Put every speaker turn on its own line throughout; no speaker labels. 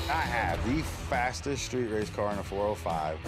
I have the fastest street race car in a 405.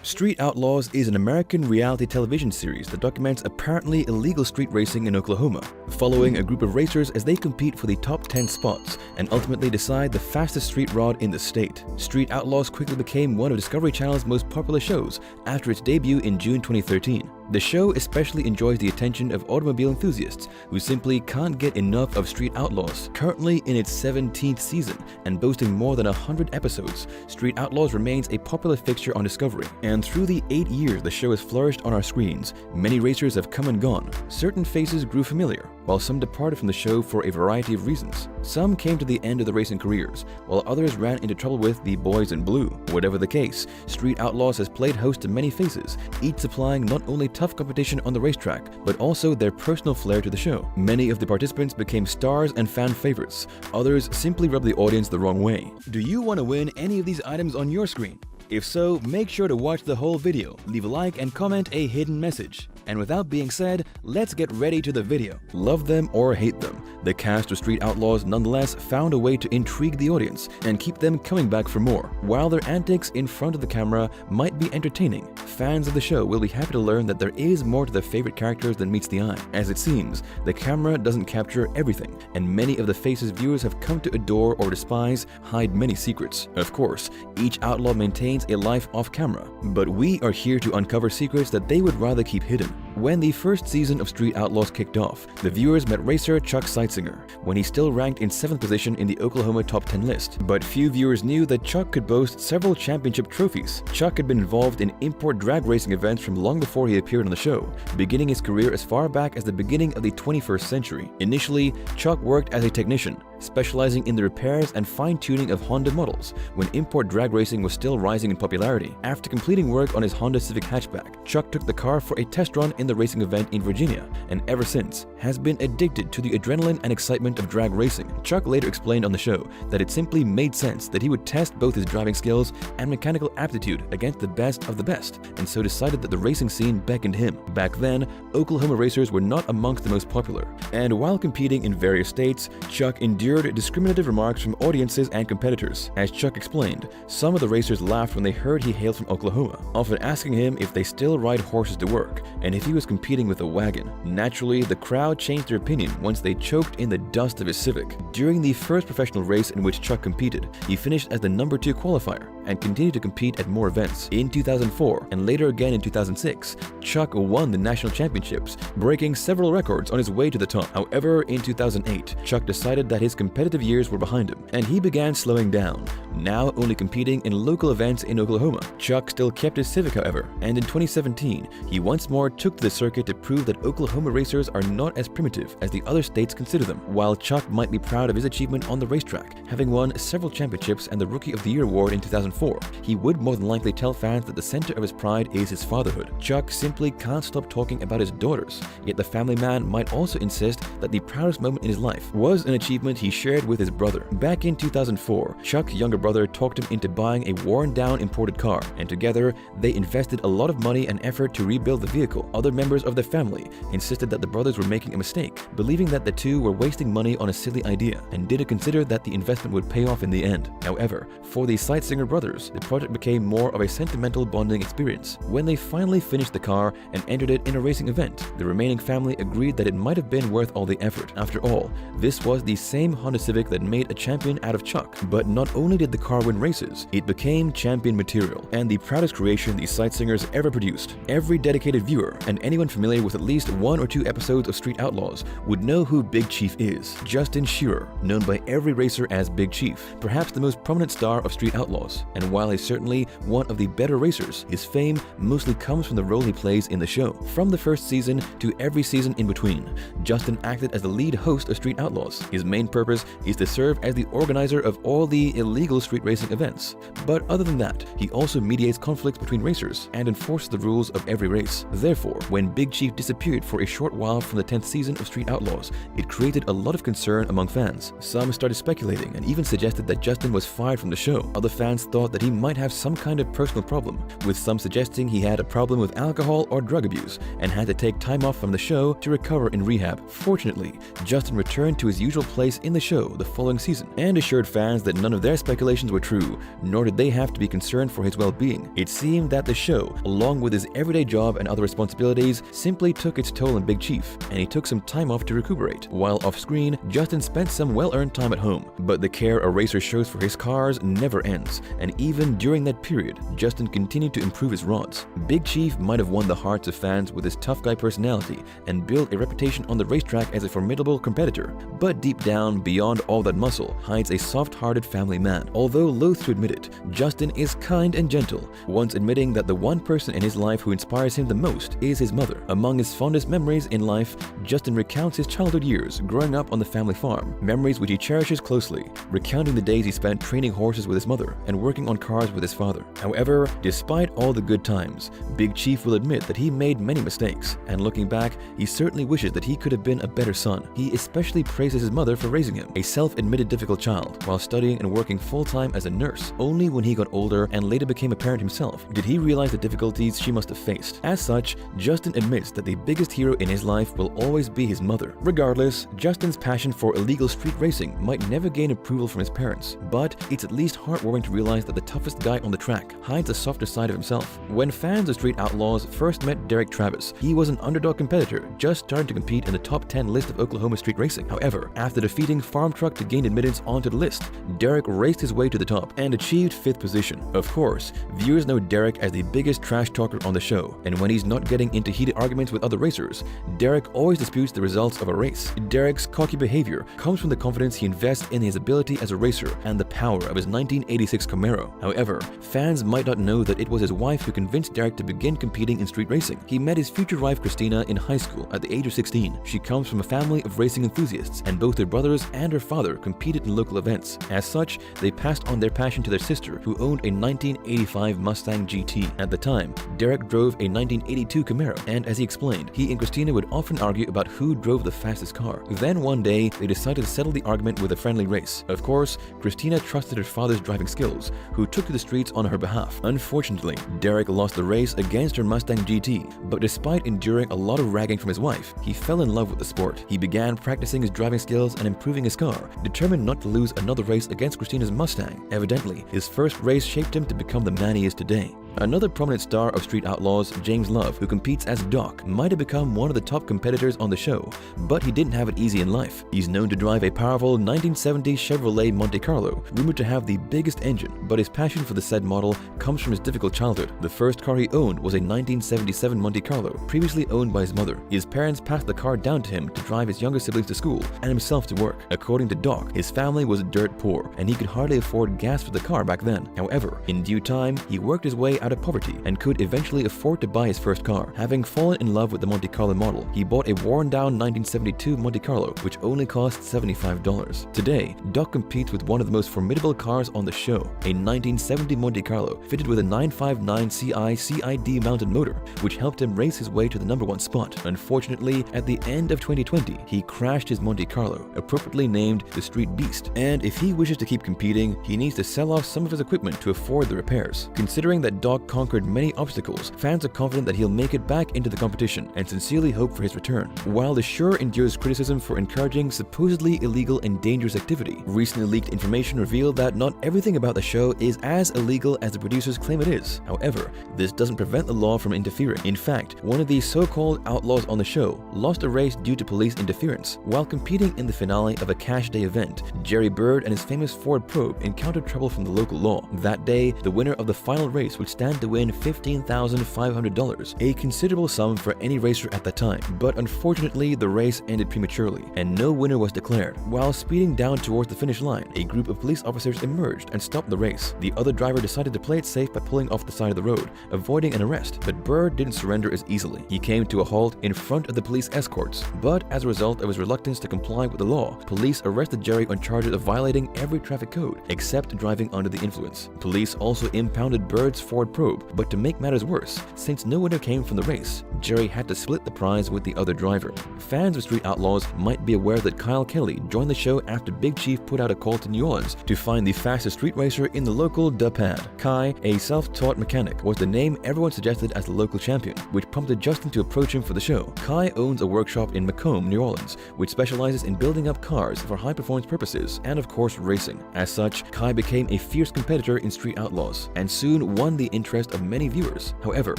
Street Outlaws is an American reality television series that documents apparently illegal street racing in Oklahoma, following a group of racers as they compete for the top 10 spots and ultimately decide the fastest street rod in the state. Street Outlaws quickly became one of Discovery Channel's most popular shows after its debut in June 2013. The show especially enjoys the attention of automobile enthusiasts who simply can't get enough of Street Outlaws. Currently in its 17th season and boasting more than 100 episodes, Street Outlaws remains a popular fixture on Discovery. And through the 8 years the show has flourished on our screens, many racers have come and gone. Certain faces grew familiar, while some departed from the show for a variety of reasons. Some came to the end of their racing careers, while others ran into trouble with the boys in blue. Whatever the case, Street Outlaws has played host to many faces, each supplying not only tough competition on the racetrack, but also their personal flair to the show. Many of the participants became stars and fan favorites. Others simply rubbed the audience the wrong way. Do you want to win any of these items on your screen? If so, make sure to watch the whole video, leave a like and comment a hidden message. And without being said, let's get ready to the video. Love them or hate them, the cast of Street Outlaws nonetheless found a way to intrigue the audience and keep them coming back for more. While their antics in front of the camera might be entertaining, fans of the show will be happy to learn that there is more to their favorite characters than meets the eye. As it seems, the camera doesn't capture everything, and many of the faces viewers have come to adore or despise hide many secrets. Of course, each outlaw maintains a life off camera, but we are here to uncover secrets that they would rather keep hidden. When the first season of Street Outlaws kicked off, the viewers met racer Chuck Seitzinger when he still ranked in 7th position in the Oklahoma top 10 list. But few viewers knew that Chuck could boast several championship trophies. Chuck had been involved in import drag racing events from long before he appeared on the show, beginning his career as far back as the beginning of the 21st century. Initially, Chuck worked as a technician, specializing in the repairs and fine-tuning of Honda models when import drag racing was still rising in popularity. After completing work on his Honda Civic hatchback, Chuck took the car for a test run in the racing event in Virginia, and ever since has been addicted to the adrenaline and excitement of drag racing. Chuck later explained on the show that it simply made sense that he would test both his driving skills and mechanical aptitude against the best of the best, and so decided that the racing scene beckoned him. Back then, Oklahoma racers were not amongst the most popular, and while competing in various states, Chuck endured discriminative remarks from audiences and competitors. As Chuck explained, some of the racers laughed when they heard he hailed from Oklahoma, often asking him if they still ride horses to work and if he was competing with a wagon. Naturally, the crowd changed their opinion once they choked in the dust of his Civic. During the first professional race in which Chuck competed, he finished as the number 2 qualifier and continued to compete at more events. In 2004 and later again in 2006, Chuck won the national championships, breaking several records on his way to the top. However, in 2008, Chuck decided that his competitive years were behind him, and he began slowing down, now only competing in local events in Oklahoma. Chuck still kept his Civic, however, and in 2017, he once more took to the circuit to prove that Oklahoma racers are not as primitive as the other states consider them. While Chuck might be proud of his achievement on the racetrack, having won several championships and the Rookie of the Year award in 2004, he would more than likely tell fans that the center of his pride is his fatherhood. Chuck simply can't stop talking about his daughters, yet the family man might also insist that the proudest moment in his life was an achievement he shared with his brother. Back in 2004, Chuck's younger brother talked him into buying a worn-down imported car, and together they invested a lot of money and effort to rebuild the vehicle. Other members of the family insisted that the brothers were making a mistake, believing that the two were wasting money on a silly idea, and didn't consider that the investment would pay off in the end. However, for the Seitzinger brothers, the project became more of a sentimental bonding experience. When they finally finished the car and entered it in a racing event, the remaining family agreed that it might have been worth all the effort. After all, this was the same Honda Civic that made a champion out of Chuck. But not only did the car win races, it became champion material, and the proudest creation the Seitzingers ever produced. Every dedicated viewer, and anyone familiar with at least 1 or 2 episodes of Street Outlaws, would know who Big Chief is. Justin Shearer, known by every racer as Big Chief, perhaps the most prominent star of Street Outlaws, and while he's certainly one of the better racers, his fame mostly comes from the role he plays in the show. From the first season to every season in between, Justin acted as the lead host of Street Outlaws. His main purpose is to serve as the organizer of all the illegal street racing events. But other than that, he also mediates conflicts between racers and enforces the rules of every race. Therefore, when Big Chief disappeared for a short while from the 10th season of Street Outlaws, it created a lot of concern among fans. Some started speculating and even suggested that Justin was fired from the show. Other fans thought that he might have some kind of personal problem, with some suggesting he had a problem with alcohol or drug abuse and had to take time off from the show to recover in rehab. Fortunately, Justin returned to his usual place in the show the following season and assured fans that none of their speculations were true, nor did they have to be concerned for his well-being. It seemed that the show, along with his everyday job and other responsibilities, simply took its toll on Big Chief, and he took some time off to recuperate. While off-screen, Justin spent some well-earned time at home, but the care a racer shows for his cars never ends, and even during that period, Justin continued to improve his rods. Big Chief might have won the hearts of fans with his tough guy personality and built a reputation on the racetrack as a formidable competitor, but deep down, beyond all that muscle, hides a soft-hearted family man. Although loath to admit it, Justin is kind and gentle, once admitting that the one person in his life who inspires him the most is his mother. Among his fondest memories in life, Justin recounts his childhood years growing up on the family farm, memories which he cherishes closely, recounting the days he spent training horses with his mother and working on cars with his father. However, despite all the good times, Big Chief will admit that he made many mistakes, and looking back, he certainly wishes that he could have been a better son. He especially praises his mother for raising him, a self-admitted difficult child, while studying and working full-time as a nurse. Only when he got older and later became a parent himself did he realize the difficulties she must have faced. As such, Justin admits that the biggest hero in his life will always be his mother. Regardless, Justin's passion for illegal street racing might never gain approval from his parents, but it's at least heartwarming to realize that the toughest guy on the track hides a softer side of himself. When fans of Street Outlaws first met Derek Travis, he was an underdog competitor just starting to compete in the top 10 list of Oklahoma street racing. However, after defeating Farm Truck to gain admittance onto the list, Derek raced his way to the top and achieved 5th position. Of course, viewers know Derek as the biggest trash talker on the show, and when he's not getting into heated arguments with other racers, Derek always disputes the results of a race. Derek's cocky behavior comes from the confidence he invests in his ability as a racer and the power of his 1986 Camaro. However, fans might not know that it was his wife who convinced Derek to begin competing in street racing. He met his future wife Christina in high school at the age of 16. She comes from a family of racing enthusiasts, and both her brothers and her father competed in local events. As such, they passed on their passion to their sister, who owned a 1985 Mustang GT. At the time, Derek drove a 1982 Camaro, and as he explained, he and Christina would often argue about who drove the fastest car. Then one day, they decided to settle the argument with a friendly race. Of course, Christina trusted her father's driving skills, who took to the streets on her behalf. Unfortunately, Derek lost the race against her Mustang GT, but despite enduring a lot of ragging from his wife, he fell in love with the sport. He began practicing his driving skills and improving his car, determined not to lose another race against Christina's Mustang. Evidently, his first race shaped him to become the man he is today. Another prominent star of Street Outlaws, James Love, who competes as Doc, might have become one of the top competitors on the show, but he didn't have it easy in life. He's known to drive a powerful 1970 Chevrolet Monte Carlo, rumored to have the biggest engine, but his passion for the said model comes from his difficult childhood. The first car he owned was a 1977 Monte Carlo, previously owned by his mother. His parents passed the car down to him to drive his younger siblings to school and himself to work. According to Doc, his family was dirt poor, and he could hardly afford gas for the car back then. However, in due time, he worked his way out of poverty and could eventually afford to buy his first car. Having fallen in love with the Monte Carlo model, he bought a worn-down 1972 Monte Carlo, which only cost $75. Today, Doc competes with one of the most formidable cars on the show, a 1970 Monte Carlo fitted with a 959 CI CID mounted motor, which helped him race his way to the #1 spot. Unfortunately, at the end of 2020, he crashed his Monte Carlo, appropriately named the Street Beast, and if he wishes to keep competing, he needs to sell off some of his equipment to afford the repairs. Considering that Doc conquered many obstacles, fans are confident that he'll make it back into the competition and sincerely hope for his return. While the show endures criticism for encouraging supposedly illegal and dangerous activity, recently leaked information revealed that not everything about the show is as illegal as the producers claim it is. However, this doesn't prevent the law from interfering. In fact, one of these so-called outlaws on the show lost a race due to police interference. While competing in the finale of a cash day event, Jerry Bird and his famous Ford Probe encountered trouble from the local law. That day, the winner of the final race would stand stand to win $15,500, a considerable sum for any racer at the time. But unfortunately, the race ended prematurely, and no winner was declared. While speeding down towards the finish line, a group of police officers emerged and stopped the race. The other driver decided to play it safe by pulling off the side of the road, avoiding an arrest. But Burr didn't surrender as easily. He came to a halt in front of the police escorts. But as a result of his reluctance to comply with the law, police arrested Jerry on charges of violating every traffic code except driving under the influence. Police also impounded Burr's Ford Probe, but to make matters worse, since no winner came from the race, Jerry had to split the prize with the other driver. Fans of Street Outlaws might be aware that Kyle Kelly joined the show after Big Chief put out a call to New Orleans to find the fastest street racer in the local pad. Kai, a self-taught mechanic, was the name everyone suggested as the local champion, which prompted Justin to approach him for the show. Kai owns a workshop in Macomb, New Orleans, which specializes in building up cars for high-performance purposes and, of course, racing. As such, Kai became a fierce competitor in Street Outlaws and soon won the interest of many viewers. However,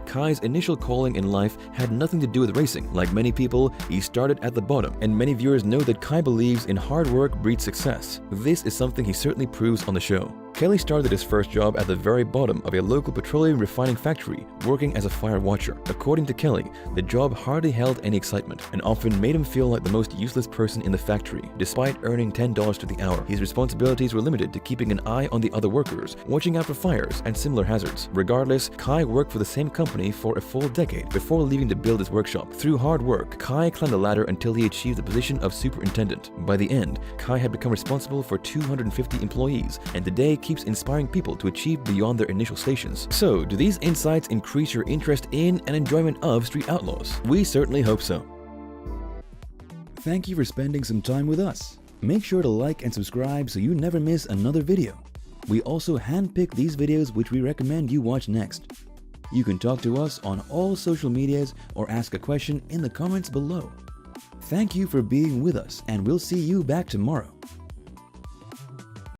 Kai's initial calling in life had nothing to do with racing. Like many people, he started at the bottom, and many viewers know that Kai believes in hard work breeds success. This is something he certainly proves on the show. Kelly started his first job at the very bottom of a local petroleum refining factory, working as a fire watcher. According to Kelly, the job hardly held any excitement and often made him feel like the most useless person in the factory. Despite earning $10 to the hour, his responsibilities were limited to keeping an eye on the other workers, watching out for fires and similar hazards. Regardless, Kai worked for the same company for a full decade before leaving to build his workshop. Through hard work, Kai climbed the ladder until he achieved the position of superintendent. By the end, Kai had become responsible for 250 employees, and today keeps inspiring people to achieve beyond their initial stations. So, do these insights increase your interest in and enjoyment of Street Outlaws? We certainly hope so. Thank you for spending some time with us. Make sure to like and subscribe so you never miss another video. We also handpick these videos which we recommend you watch next. You can talk to us on all social medias or ask a question in the comments below. Thank you for being with us, and we'll see you back tomorrow.